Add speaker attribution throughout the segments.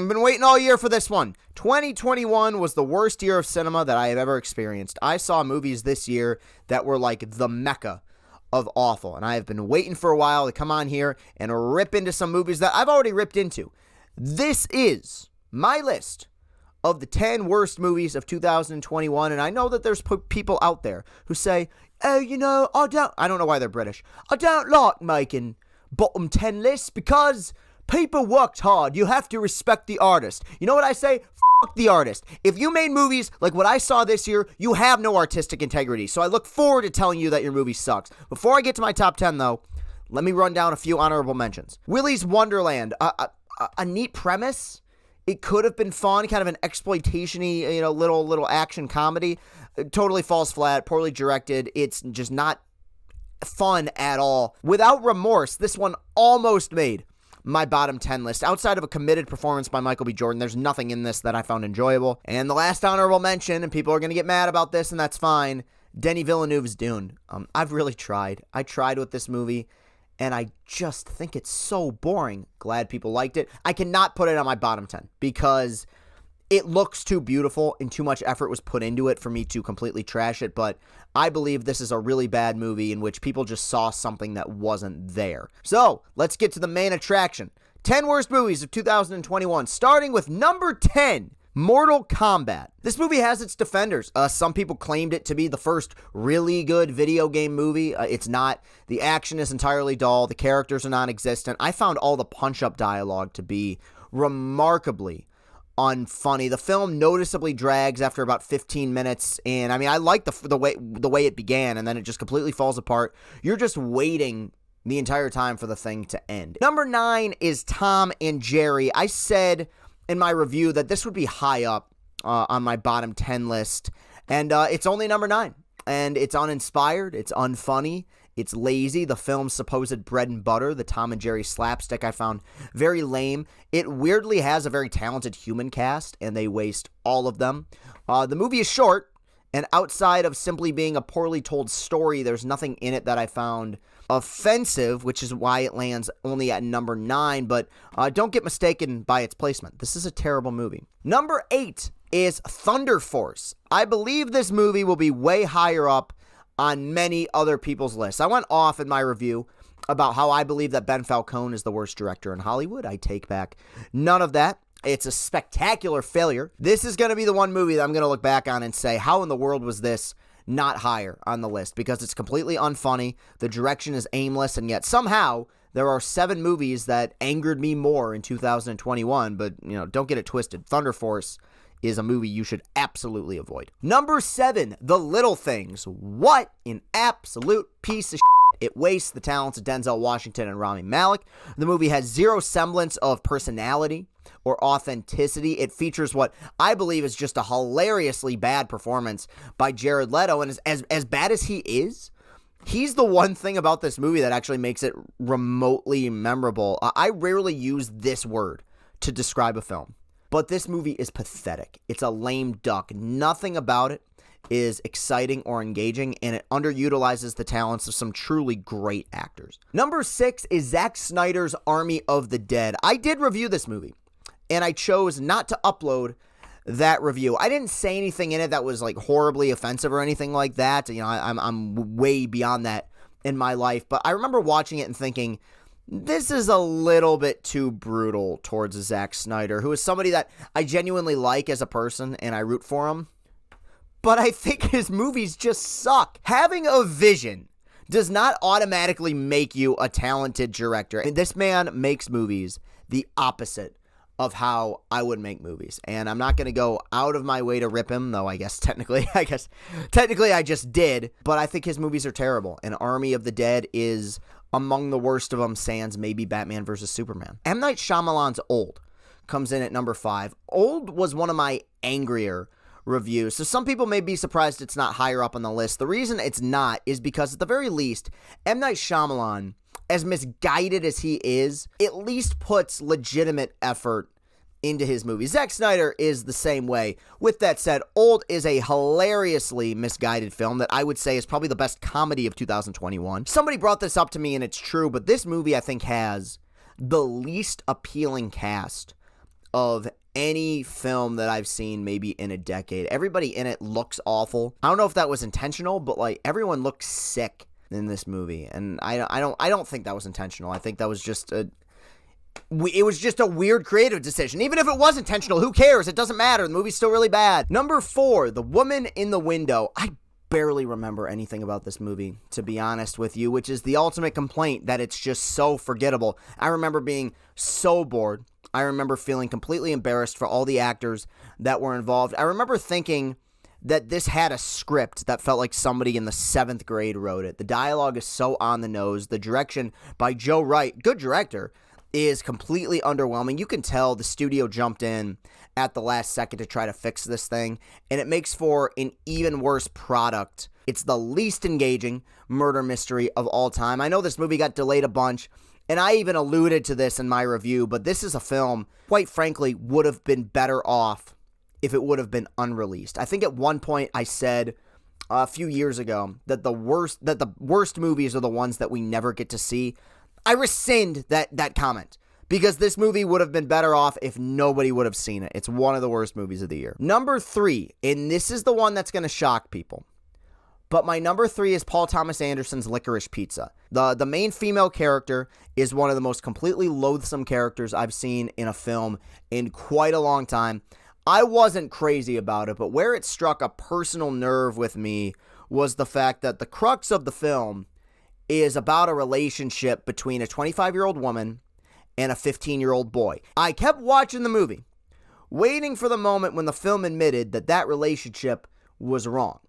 Speaker 1: I've been waiting all year for this one. 2021 was the worst year of cinema that I have ever experienced. I saw movies this year that were like the mecca of awful, and I have been waiting for a while to come on here and rip into some movies that I've already ripped into. This is my list of the 10 worst movies of 2021, and I know that there's people out there who say, oh, I don't know why they're British. I don't like making bottom 10 lists because people worked hard. You have to respect the artist. You know what I say? Fuck the artist. If you made movies like what I saw this year, you have no artistic integrity. So I look forward to telling you that your movie sucks. Before I get to my top 10, though, let me run down a few honorable mentions. Willy's Wonderland, a neat premise. It could have been fun, kind of an exploitation-y, little action comedy. It totally falls flat, poorly directed. It's just not fun at all. Without remorse, this one almost made my bottom 10 list. Outside of a committed performance by Michael B. Jordan, there's nothing in this that I found enjoyable. And the last honorable mention, and people are going to get mad about this, and that's fine, Denis Villeneuve's Dune. I've really tried. I tried with this movie, and I just think it's so boring. Glad people liked it. I cannot put it on my bottom 10 because it looks too beautiful and too much effort was put into it for me to completely trash it, but I believe this is a really bad movie in which people just saw something that wasn't there. So, let's get to the main attraction. 10 worst movies of 2021, starting with number 10, Mortal Kombat. This movie has its defenders. Some people claimed it to be the first really good video game movie. It's not. The action is entirely dull. The characters are non-existent. I found all the punch-up dialogue to be remarkably unfunny. The film noticeably drags after about 15 minutes, and I like the way it began, and then it just completely falls apart. You're just waiting the entire time for the thing to end. Number 9 is Tom and Jerry. I said in my review that this would be high up on my bottom 10 list, and it's only number 9, and it's uninspired, it's unfunny, it's lazy. The film's supposed bread and butter, the Tom and Jerry slapstick, I found very lame. It weirdly has a very talented human cast, and they waste all of them. The movie is short, and outside of simply being a poorly told story, there's nothing in it that I found offensive, which is why it lands only at number 9, but don't get mistaken by its placement. This is a terrible movie. Number 8 is Thunder Force. I believe this movie will be way higher up on many other people's lists. I went off in my review about how I believe that Ben Falcone is the worst director in Hollywood. I take back none of that. It's a spectacular failure. This is going to be the one movie that I'm going to look back on and say, how in the world was this not higher on the list? Because it's completely unfunny. The direction is aimless, and yet somehow there are 7 movies that angered me more in 2021, but don't get it twisted. Thunder Force is a movie you should absolutely avoid. Number 7, The Little Things. What an absolute piece of shit. It wastes the talents of Denzel Washington and Rami Malek. The movie has zero semblance of personality or authenticity. It features what I believe is just a hilariously bad performance by Jared Leto, and as bad as he is, he's the one thing about this movie that actually makes it remotely memorable. I rarely use this word to describe a film, but this movie is pathetic. It's a lame duck. Nothing about it is exciting or engaging, and it underutilizes the talents of some truly great actors. Number 6 is Zack Snyder's Army of the Dead. I did review this movie, and I chose not to upload that review. I didn't say anything in it that was like horribly offensive or anything like that. I'm way beyond that in my life, but I remember watching it and thinking, this is a little bit too brutal towards Zack Snyder, who is somebody that I genuinely like as a person, and I root for him. But I think his movies just suck. Having a vision does not automatically make you a talented director. And this man makes movies the opposite of how I would make movies. And I'm not going to go out of my way to rip him, though I guess technically I just did. But I think his movies are terrible. And Army of the Dead is among the worst of them, sans maybe Batman vs. Superman. M. Night Shyamalan's Old comes in at number 5. Old was one of my angrier reviews, so some people may be surprised it's not higher up on the list. The reason it's not is because, at the very least, M. Night Shyamalan, as misguided as he is, at least puts legitimate effort into his movies. Zack Snyder is the same way. With that said, Old is a hilariously misguided film that I would say is probably the best comedy of 2021. Somebody brought this up to me, and it's true, but this movie, I think, has the least appealing cast of any film that I've seen maybe in a decade. Everybody in it looks awful. I don't know if that was intentional, but like everyone looks sick in this movie, and I don't think that was intentional. I think that was just it was just a weird creative decision. Even if it was intentional, who cares? It doesn't matter. The movie's still really bad. Number 4, The Woman in the Window. I barely remember anything about this movie, to be honest with you, which is the ultimate complaint, that it's just so forgettable. I remember being so bored. I remember feeling completely embarrassed for all the actors that were involved. I remember thinking that this had a script that felt like somebody in the 7th grade wrote it. The dialogue is so on the nose. The direction by Joe Wright, good director, is completely underwhelming. You can tell the studio jumped in at the last second to try to fix this thing, and it makes for an even worse product. It's the least engaging murder mystery of all time. I know this movie got delayed a bunch, and I even alluded to this in my review, but this is a film, quite frankly, would have been better off if it would have been unreleased. I think at one point I said a few years ago that the worst movies are the ones that we never get to see. I rescind that comment, because this movie would have been better off if nobody would have seen it. It's one of the worst movies of the year. Number 3, and this is the one that's going to shock people, but my number 3 is Paul Thomas Anderson's Licorice Pizza. The main female character is one of the most completely loathsome characters I've seen in a film in quite a long time. I wasn't crazy about it, but where it struck a personal nerve with me was the fact that the crux of the film is about a relationship between a 25-year-old woman and a 15-year-old boy. I kept watching the movie, waiting for the moment when the film admitted that that relationship was wrong.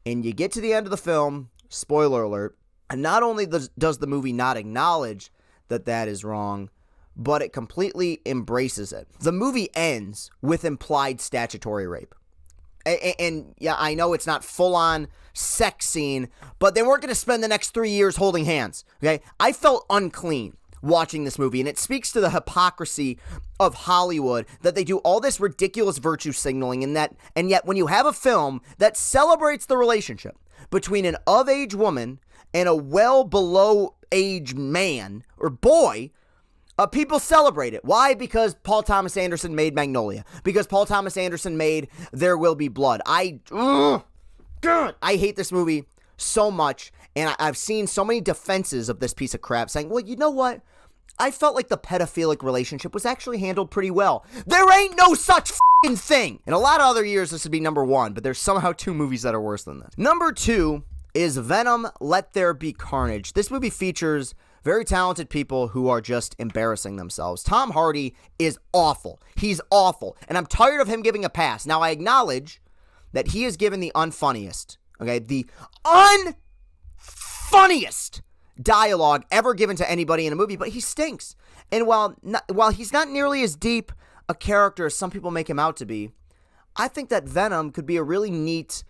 Speaker 1: And you get to the end of the film, spoiler alert, and not only does the movie not acknowledge that that is wrong, but it completely embraces it. The movie ends with implied statutory rape. And yeah, I know it's not full-on sex scene, but they weren't going to spend the next 3 years holding hands, okay? I felt unclean watching this movie, and it speaks to the hypocrisy of Hollywood that they do all this ridiculous virtue signaling, and yet when you have a film that celebrates the relationship between an of-age woman and a well-below-age man or boy, people celebrate it. Why? Because Paul Thomas Anderson made Magnolia. Because Paul Thomas Anderson made There Will Be Blood. I hate this movie so much, and I've seen so many defenses of this piece of crap saying, well, you know what? I felt like the pedophilic relationship was actually handled pretty well. There ain't no such f***ing thing. In a lot of other years, this would be number 1, but there's somehow 2 movies that are worse than this. Number 2 is Venom, Let There Be Carnage. This movie features very talented people who are just embarrassing themselves. Tom Hardy is awful. He's awful. And I'm tired of him giving a pass. Now, I acknowledge that he is given the unfunniest, okay, the unfunniest dialogue ever given to anybody in a movie, but he stinks. And while he's not nearly as deep a character as some people make him out to be, I think that Venom could be a really neat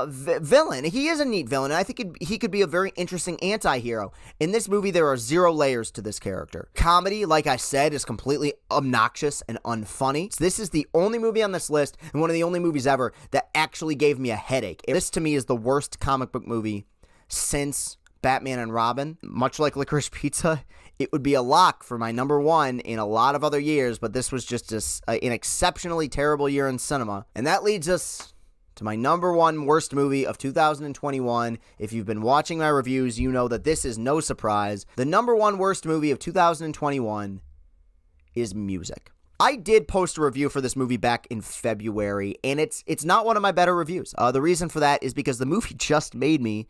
Speaker 1: villain. He is a neat villain, and I think he could be a very interesting anti-hero. In this movie, there are 0 layers to this character. Comedy, like I said, is completely obnoxious and unfunny. So this is the only movie on this list, and one of the only movies ever, that actually gave me a headache. This, to me, is the worst comic book movie since Batman and Robin. Much like Licorice Pizza, it would be a lock for my number 1 in a lot of other years, but this was just an exceptionally terrible year in cinema. And that leads us to my number 1 worst movie of 2021. If you've been watching my reviews, you know that this is no surprise. The number 1 worst movie of 2021 is Music. I did post a review for this movie back in February, and it's not one of my better reviews. The reason for that is because the movie just made me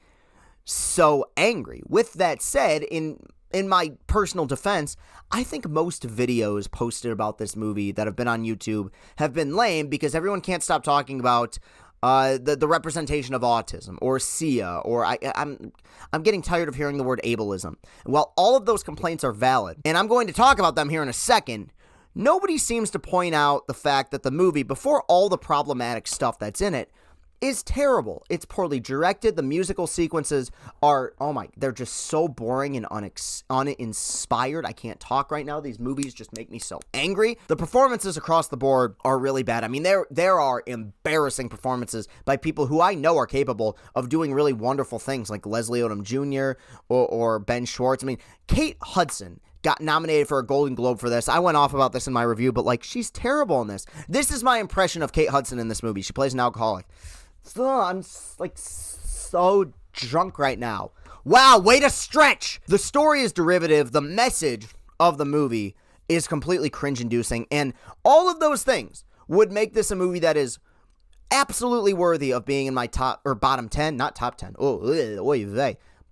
Speaker 1: so angry. With that said, in my personal defense, I think most videos posted about this movie that have been on YouTube have been lame because everyone can't stop talking about the representation of autism or SIA, or I'm getting tired of hearing the word ableism. While all of those complaints are valid, and I'm going to talk about them here in a second, nobody seems to point out the fact that the movie, before all the problematic stuff that's in it, is terrible. It's poorly directed. The musical sequences are, they're just so boring and uninspired. I can't talk right now. These movies just make me so angry. The performances across the board are really bad. I mean, there are embarrassing performances by people who I know are capable of doing really wonderful things, like Leslie Odom Jr. or Ben Schwartz. I mean, Kate Hudson got nominated for a Golden Globe for this. I went off about this in my review, but like, she's terrible in this. This is my impression of Kate Hudson in this movie. She plays an alcoholic. So, I'm like so drunk right now. Wow, way to stretch. The story is derivative. The message of the movie is completely cringe-inducing, and all of those things would make this a movie that is absolutely worthy of being in my top or bottom 10, not top 10.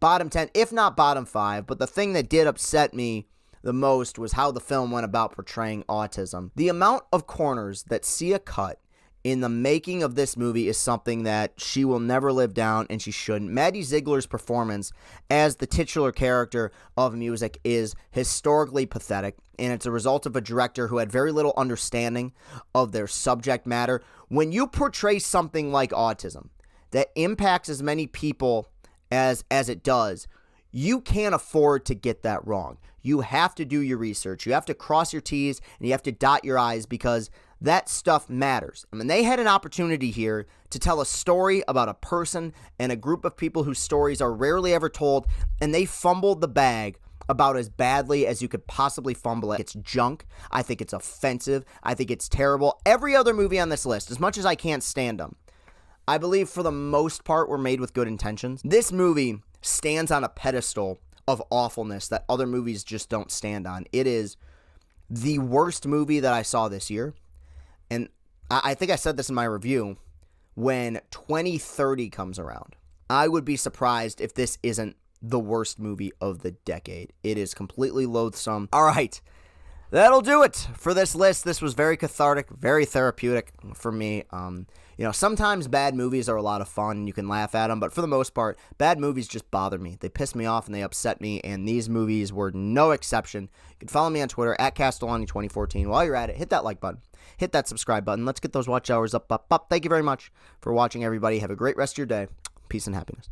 Speaker 1: Bottom 10, if not bottom 5. But the thing that did upset me the most was how the film went about portraying autism. The amount of corners that Sia cut in the making of this movie is something that she will never live down, and she shouldn't. Maddie Ziegler's performance as the titular character of Music is historically pathetic, and it's a result of a director who had very little understanding of their subject matter. When you portray something like autism that impacts as many people as it does, you can't afford to get that wrong. You have to do your research. You have to cross your T's and you have to dot your I's, because that stuff matters. I mean, they had an opportunity here to tell a story about a person and a group of people whose stories are rarely ever told, and they fumbled the bag about as badly as you could possibly fumble it. It's junk. I think it's offensive. I think it's terrible. Every other movie on this list, as much as I can't stand them, I believe for the most part were made with good intentions. This movie stands on a pedestal of awfulness that other movies just don't stand on. It is the worst movie that I saw this year. And I think I said this in my review. When 2030 comes around, I would be surprised if this isn't the worst movie of the decade. It is completely loathsome. All right, that'll do it for this list. This was very cathartic, very therapeutic for me. Sometimes bad movies are a lot of fun and you can laugh at them, but for the most part, bad movies just bother me. They piss me off and they upset me, and these movies were no exception. You can follow me on Twitter at Castellani2014. While you're at it, hit that like button. Hit that subscribe button. Let's get those watch hours up. Thank you very much for watching, everybody. Have a great rest of your day. Peace and happiness.